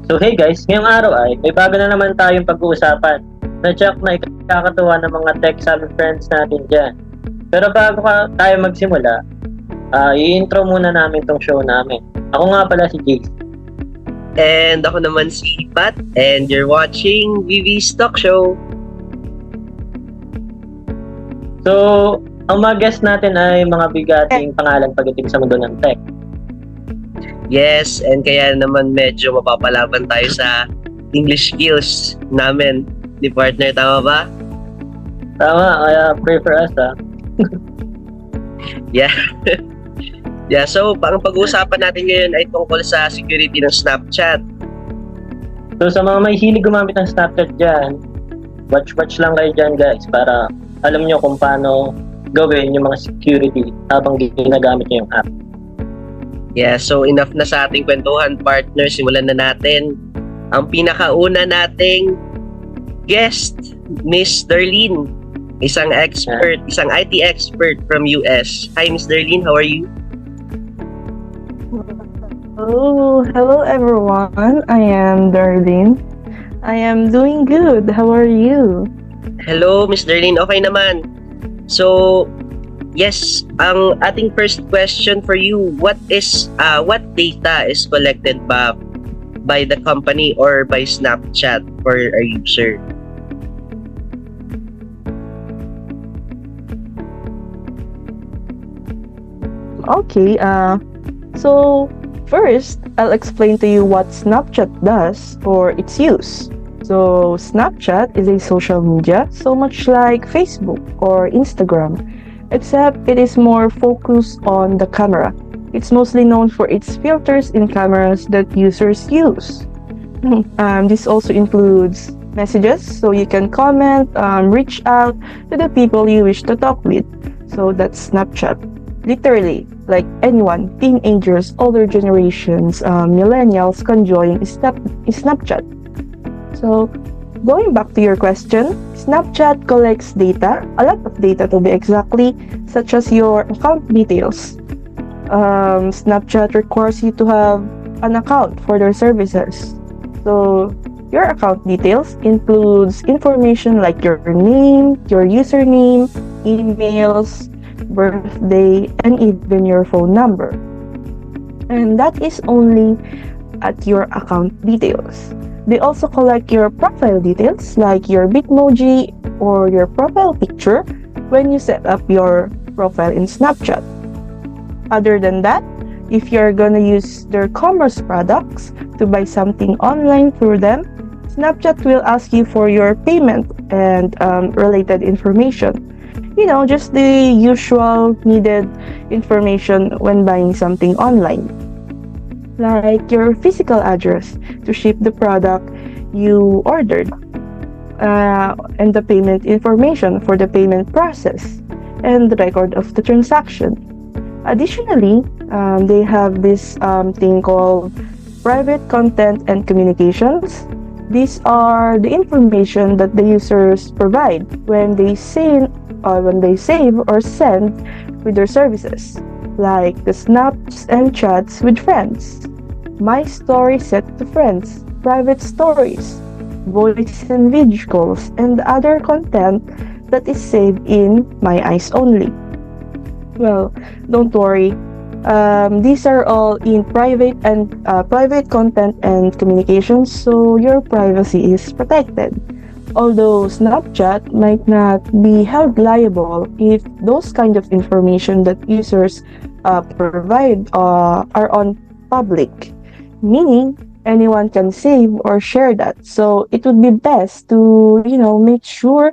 So hey guys, ngayong araw ay may bago na naman tayong pag-uusapan. Na-check na ikakatuwa ng mga tech savvy friends natin dyan. Pero tayo magsimula, i-intro muna namin tong show namin. Ako nga pala si Jace. And ako naman si Pat, and you're watching VV's Talk Show. So, ang mga guest natin ay mga bigating pangalan pagdating sa mundo ng tech. Yes, and kaya naman medyo mapapalaban tayo sa English skills namin ni partner, tama ba? Tama, kaya pray for us Yeah. Yeah, so ang pag-uusapan natin ngayon ay tungkol sa security ng Snapchat. So sa mga may hilig gumamit ng Snapchat dyan, watch lang kayo dyan guys para alam nyo kung paano gawin yung mga security habang ginagamit nyo yung app. Yeah, so enough na sa ating kwentuhan, partner. Simulan na natin. Ang pinakauna nating guest, Miss Darlene. Isang expert, isang IT expert from US. Hi, Miss Darlene. How are you? Oh, hello everyone. I am Darlene. I am doing good. How are you? Hello, Miss Darlene. Okay naman. So, yes, ang ating first question for you, what data is collected by the company or by Snapchat for a user? Okay, so first, I'll explain to you what Snapchat does or its use. So, Snapchat is a social media, so much like Facebook or Instagram, except it is more focused on the camera. It's mostly known for its filters in cameras that users use. This also includes messages, so you can comment, reach out to the people you wish to talk with. So that's Snapchat. Literally, like anyone, teenagers, older generations, millennials can join Snapchat. So, going back to your question, Snapchat collects data, a lot of data to be exactly, such as your account details. Snapchat requires you to have an account for their services. So, your account details includes information like your name, your username, emails, birthday, and even your phone number. And that is only at your account details. They also collect your profile details like your Bitmoji or your profile picture when you set up your profile in Snapchat. Other than that, if you're gonna use their commerce products to buy something online through them, Snapchat will ask you for your payment and related information. You know, just the usual needed information when buying something online. Like your physical address to ship the product you ordered, and the payment information for the payment process, and the record of the transaction. Additionally, they have this thing called private content and communications. These are the information that the users provide when they save or send with their services, like the snaps and chats with friends, my story set to friends, private stories, voice and video calls, and other content that is saved in My Eyes only. Well, don't worry. These are all in private content and communications, so your privacy is protected. Although Snapchat might not be held liable if those kind of information that users provide are on public, meaning anyone can save or share that. So it would be best to, make sure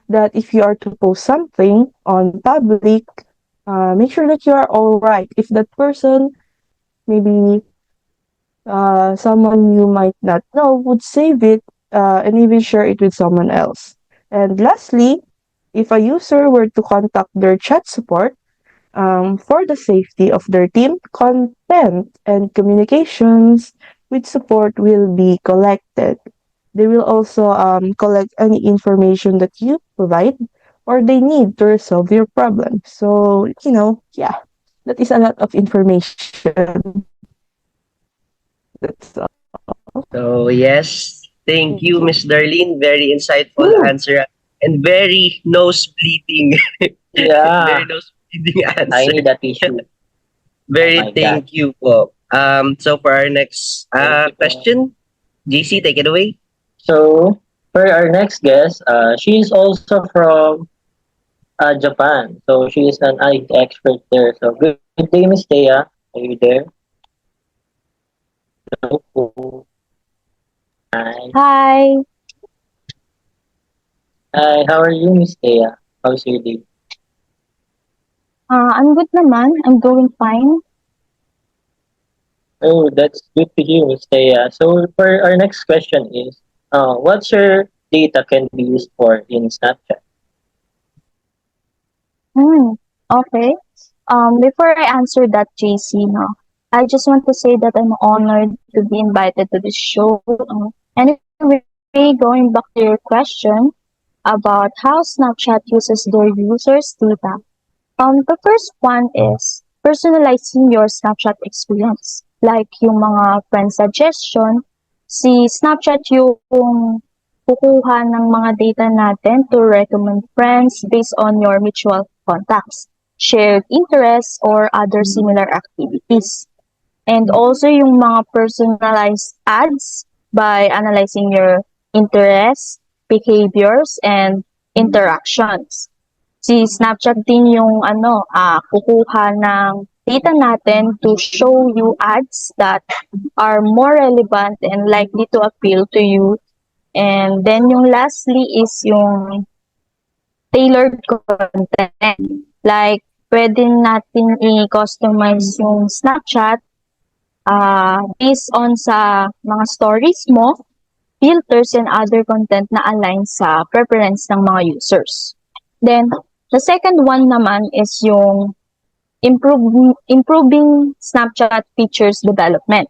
that if you are to post something on public, make sure that you are all right. If that person, maybe someone you might not know, would save it and even share it with someone else. And lastly, if a user were to contact their chat support for the safety of their team, content and communications with support will be collected. They will also collect any information that you provide or they need to resolve your problem. So, yeah, that is a lot of information. That's all. So yes, thank you, Miss Darlene. Very insightful Ooh. answer and very nose bleeding, very Yeah, nose bleeding I answer. need a tissue. Oh Very my God. thank you po. So for our next Thank you po. question, JC, take it away. So, for our next guest, she is also from Japan. So, she is an IT expert there. So, good day, Miss Thea. Are you there? Hello. Hi. Hi, Hi, how are you, Miss Thea? How's your day? I'm good naman. I'm doing fine. Oh, that's good to hear, Miss Thea. So, for our next question is, what's your data can be used for in Snapchat? Hmm. Okay. Before I answer that, JC, no, I just want to say that I'm honored to be invited to this show. Anyway, going back to your question about how Snapchat uses their users' data. The first one is personalizing your Snapchat experience. Like yung mga friend suggestion, si Snapchat yung kukuha ng mga data natin to recommend friends based on your mutual contacts, shared interests, or other similar activities. And also yung mga personalized ads by analyzing your interests, behaviors, and interactions. Si Snapchat din yung kukuha ng data natin to show you ads that are more relevant and likely to appeal to you. And then yung lastly is yung tailored content. Like, pwede natin i-customize yung Snapchat based on sa mga stories mo, filters, and other content na align sa preference ng mga users. Then, the second one naman is yung improving Snapchat features development.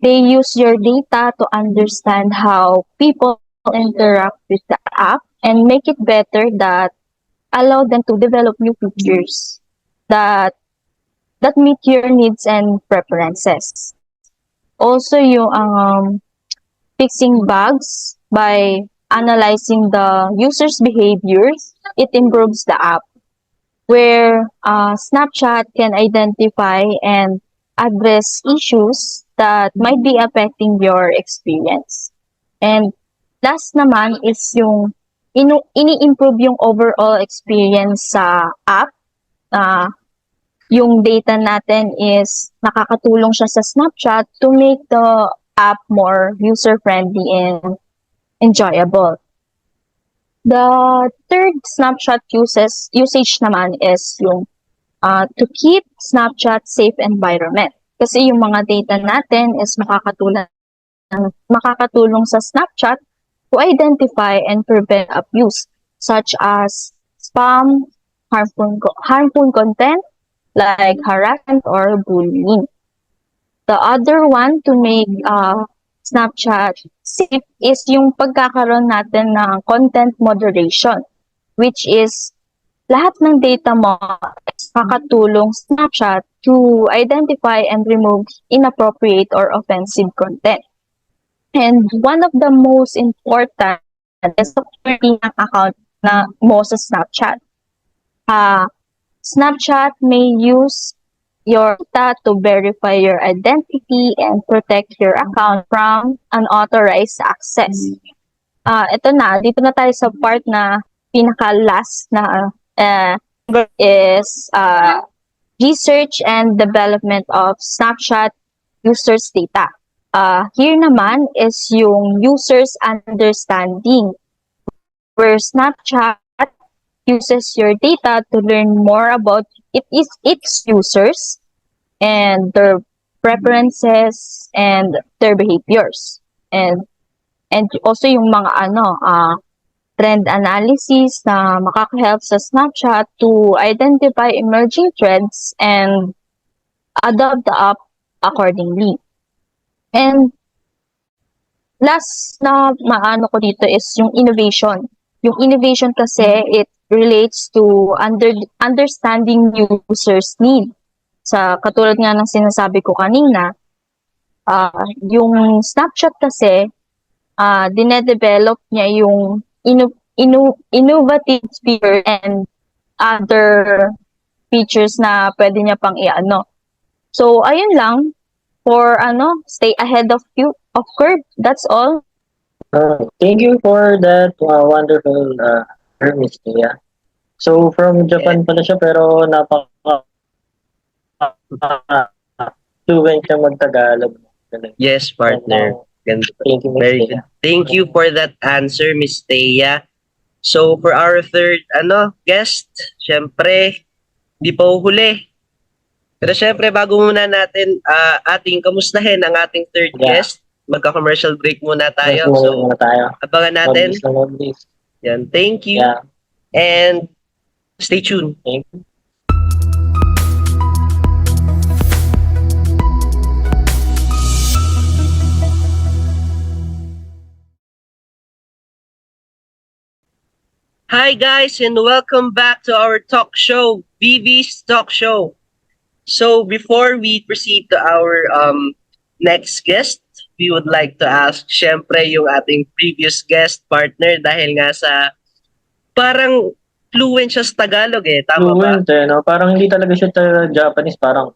They use your data to understand how people interact with the app and make it better that allow them to develop new features that meet your needs and preferences. Also, yung fixing bugs by analyzing the user's behaviors, it improves the app where Snapchat can identify and address issues that might be affecting your experience. And last naman is yung ini-improve yung overall experience sa app. Yung data natin is nakakatulong siya sa Snapchat to make the app more user-friendly and enjoyable. The third Snapchat usage naman is yung to keep Snapchat safe environment. Kasi yung mga data natin is makakatulong sa Snapchat to identify and prevent abuse such as spam, harmful content like harassment or bullying. The other one to make Snapchat safe is yung pagkakaroon natin ng content moderation, which is lahat ng data mo is makakatulong Snapchat to identify and remove inappropriate or offensive content. And one of the most important is security ng account na mo sa Snapchat. Snapchat may use your data to verify your identity and protect your account from unauthorized access. Dito na tayo sa part na pinaka-last na is research and development of Snapchat users data. Here naman is yung users understanding where Snapchat uses your data to learn more about its users and their preferences and their behaviors. And also yung mga trend analysis na makaka-help sa Snapchat to identify emerging trends and adapt the app accordingly. And last na maano ko dito is yung innovation. Yung innovation kasi it relates to understanding users' need. Sa katulad nga ng sinasabi ko kanina, Yung Snapchat kasi, dinedevelop niya yung innovative feature and other features na pwede niya pang i-ano. So, ayun lang. For stay ahead of curve. That's all. Thank you for that wonderful Miss Tia. So, from Japan pala siya, pero napaka-fluent siya mag-Tagalog. Yes, partner. Ganda. Thank you, Miss Very Tia. good. Thank you for that answer, Miss Thea. So, for our third guest, syempre, di pa uhuli. Pero syempre, bago muna natin ating kamustahin ang ating third Yeah. guest, magka-commercial break muna tayo. Mas So, muna tayo. abangan natin. Mabilis. Yan. Thank you. Yeah, And stay tuned. thank you. Hi guys, and welcome back to our talk show, BB's Talk Show. So before we proceed to our next guest, we would like to ask syempre yung ating previous guest partner dahil nga sa parang fluent siya sa Tagalog tama ba? Fluent no? Parang hindi talaga siya Japanese, parang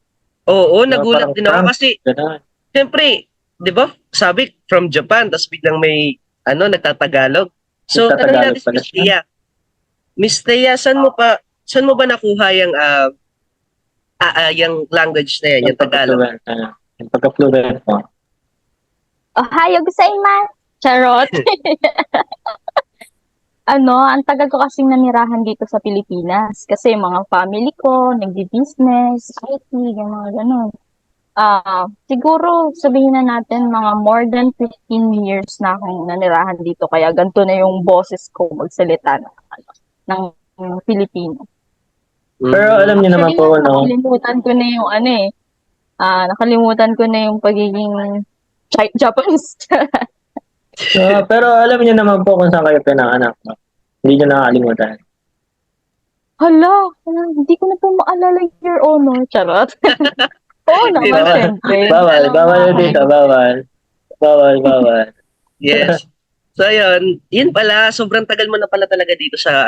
Oo, nagulat din ako parang kasi gano'n. syempre, 'di ba? Sabi from Japan, tapos biglang may nagtatagalog. So tanongin natin si Nagtatagalog pala Miss Tia. Miss Tia, saan mo ba nakuha yung language na yan, yung Tagalog? Yung pagka-fluent mo. Ohayo gozaimasu. Charot. Ang tagal ko kasing nanirahan dito sa Pilipinas. Kasi yung mga family ko, nagdi-business, IT, gano'n. Siguro sabihin na natin mga more than 15 years na akong nanirahan dito. Kaya ganito na yung boses ko magsalita ng Filipino. Pero alam niyo naman po, no? Nakalimutan ko na yung nakalimutan ko na yung pagiging Japanese. Pero alam niyo naman po kung saan kayo pinanganak. No? Hindi niyo nakakalimutan. Hala, hindi ko na po maalala, Your Honor. Charot. Oo naman, Bawal. syempre. Bawal dito, bawal. Yes. So yun pala, sobrang tagal mo na pala talaga dito sa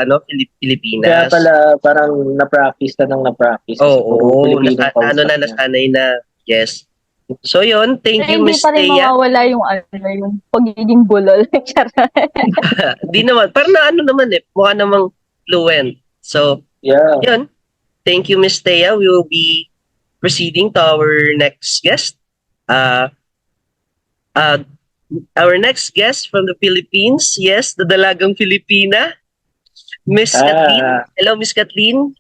Pilipinas. Kaya pala parang na-practice ka nang na-practice. Oo, nasanay na. Yes. So yun, thank you, Miss Hindi pa rin Thea. mawawala yung pagiging bulol. Charot. Di naman, parang naman mukha namang fluent. So, Yeah. yun. Thank you, Miss Thea. We will be proceeding to our next guest. Our next guest from the Philippines, yes, the Dalagang Filipina, Miss Kathleen. Hello, Miss Kathleen.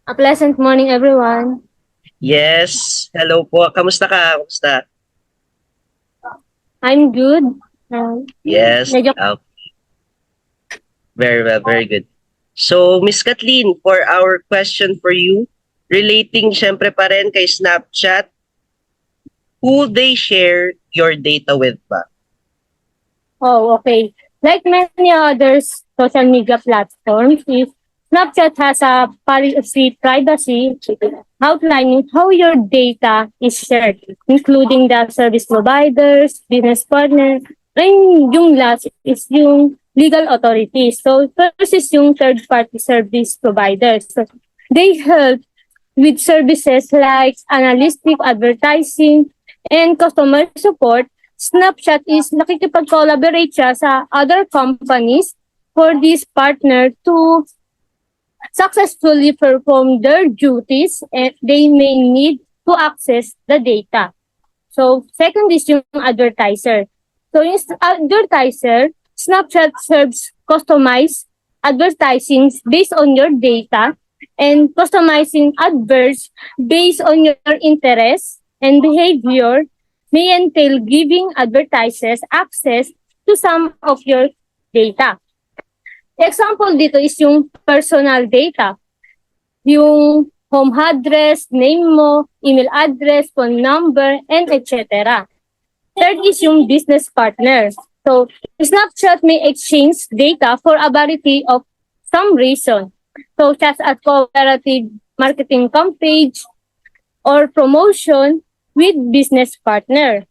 A pleasant morning, everyone. Yes, hello po. Kamusta ka? Kamusta? I'm good. Yes. Medyo- Very well, very good. So, Miss Kathleen, for our question for you, relating syempre pa rin kay Snapchat, who they share your data with ba? Oh, okay. Like many other social media platforms, Snapchat has a policy privacy outlining how your data is shared, including the service providers, business partners, and yung last is yung legal authorities. So first is yung third-party service providers. So, they help with services like analytic advertising and customer support. Snapchat is nakikipag-collaborate siya sa other companies for this partner to successfully perform their duties and they may need to access the data. So, second is yung advertiser. So, yung advertiser, Snapchat serves customized advertising based on your data and customizing adverts based on your interests and behavior may entail giving advertisers access to some of your data. Example dito is yung personal data. Yung home address, name mo, email address, phone number, and etc. Third is yung business partner. So, Snapchat may exchange data for a variety of some reason. So, such as cooperative marketing campaign or promotion, with business partner.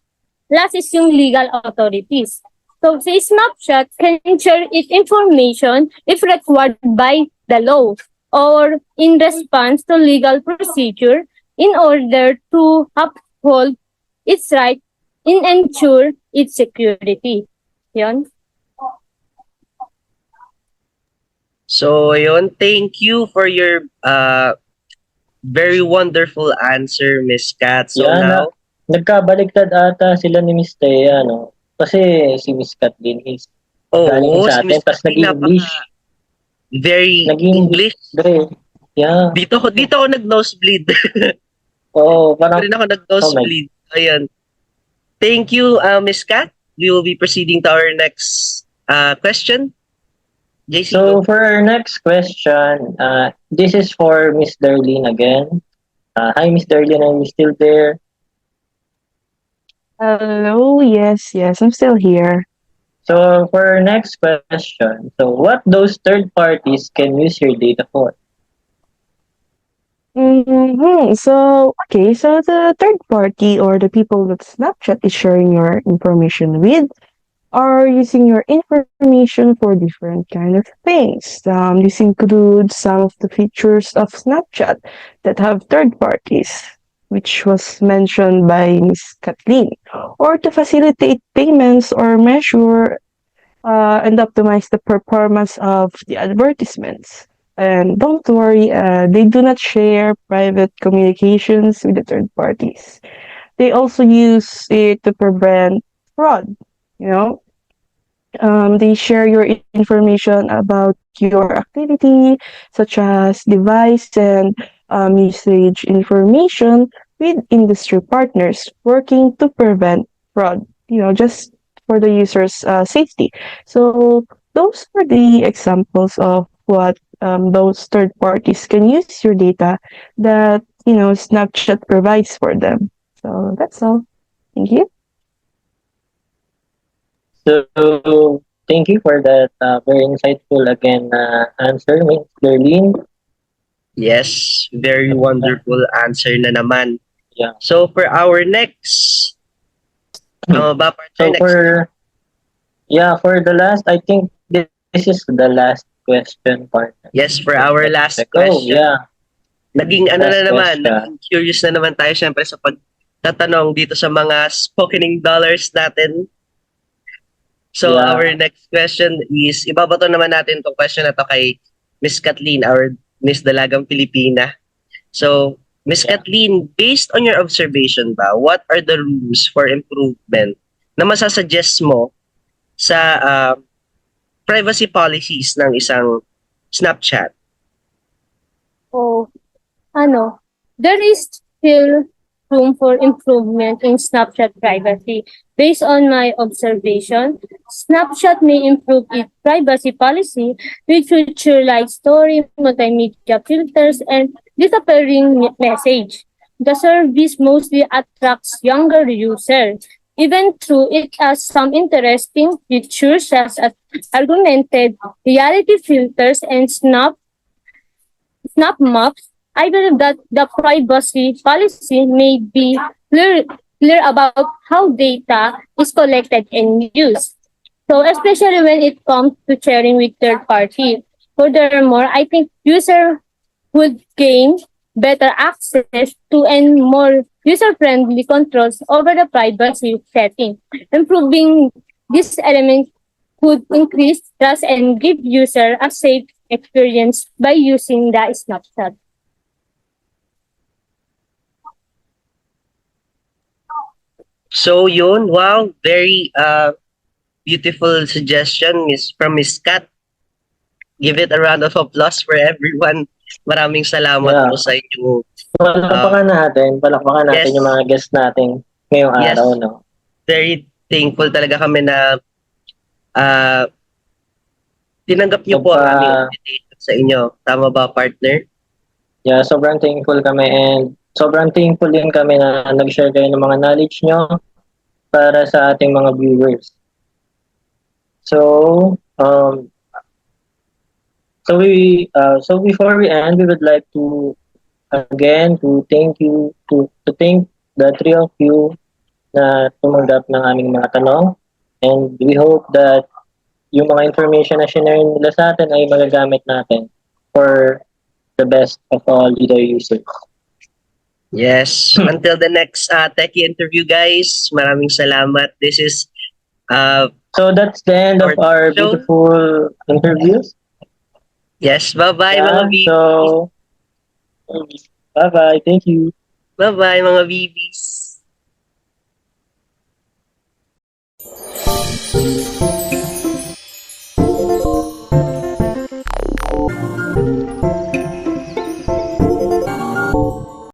Last is yung legal authorities. So, sa Snapchat can share its information if required by the law or in response to legal procedure in order to uphold its right and ensure its security. Yon. So, yun, thank you for your very wonderful answer, Miss Kat. So Yeah, now, nagkabaliktad ata sila ni Miss Thea, no? Kasi si Miss Kathleen is galing oo, sa si Miss atin, tapos Kat nag-English. very Naging English. great. Yeah. Dito ako nag-nosebleed. Oo, Dito parang, rin ako oh my, nag-nosebleed. Ayan. Thank you, Miss Kat. We will be proceeding to our next question. JC, so go. for our next question, this is for Miss Darlene again. Hi, Miss Darlene, are you still there? Hello, yes, I'm still here. So for our next question, so what those third parties can use your data for? So the third party or the people that Snapchat is sharing your information with are using your information for different kind of things. This includes some of the features of Snapchat that have third parties, which was mentioned by Miss Kathleen, or to facilitate payments or measure and optimize the performance of the advertisements. And don't worry, they do not share private communications with the third parties. They also use it to prevent fraud. You know, they share your information about your activity, such as device and usage information with industry partners working to prevent fraud, just for the user's safety. So, those are the examples of what those third parties can use your data that, Snapchat provides for them. So, that's all. Thank you. So thank you for that very insightful again answer, Miss Darlene. Yes, very wonderful answer na naman. Yeah. So for our next, tama ba, partner? So Next, for the last, I think this is the last question part. yes, for our last Oh, question. yeah. Naging ano Last na naman, question. naging curious na naman tayo syempre sa pagtatanong dito sa mga spokening dollars natin. So Yeah. our next question is, ibabato naman natin itong question na to kay Miss Kathleen, our Miss Dalagang Pilipina. So, Miss Yeah. Kathleen, based on your observation ba, what are the rooms for improvement na masasuggest mo sa privacy policies ng isang Snapchat? So, there is still room for improvement in Snapchat privacy. Based on my observation, Snapchat may improve its privacy policy with feature like story, multimedia filters, and disappearing message. The service mostly attracts younger users, even though it has some interesting features such as augmented reality filters and snap maps. I believe that the privacy policy may be clear about how data is collected and used. So especially when it comes to sharing with third party. Furthermore, I think user would gain better access to and more user-friendly controls over the privacy setting. Improving this element could increase trust and give user a safe experience by using the Snapchat. So yun, wow, very beautiful suggestion from Miss Kat. Give it a round of applause for everyone. Maraming salamat Yeah. po sa inyo. Palakpakan natin yes. yung mga guests natin ngayong Yes. araw, no? Very thankful talaga kami na tinanggap niyo po ang aming invitation sa inyo. Tama ba, partner? Yeah, sobrang thankful kami and sobrang thankful din kami na nag-share kayo ng mga knowledge nyo para sa ating mga viewers. So, so before we end, we would like to again to thank the three of you na tumanggap ng aming mga tanong. And we hope that yung mga information na share nila sa atin ay magagamit natin for the best of all leader users. Yes. Until the next techie interview, guys. Maraming salamat. This is So that's the end of our Show. beautiful interviews. yes. Bye-bye Yeah, mga BBs. so, bye-bye. Thank you. Bye-bye mga BBs.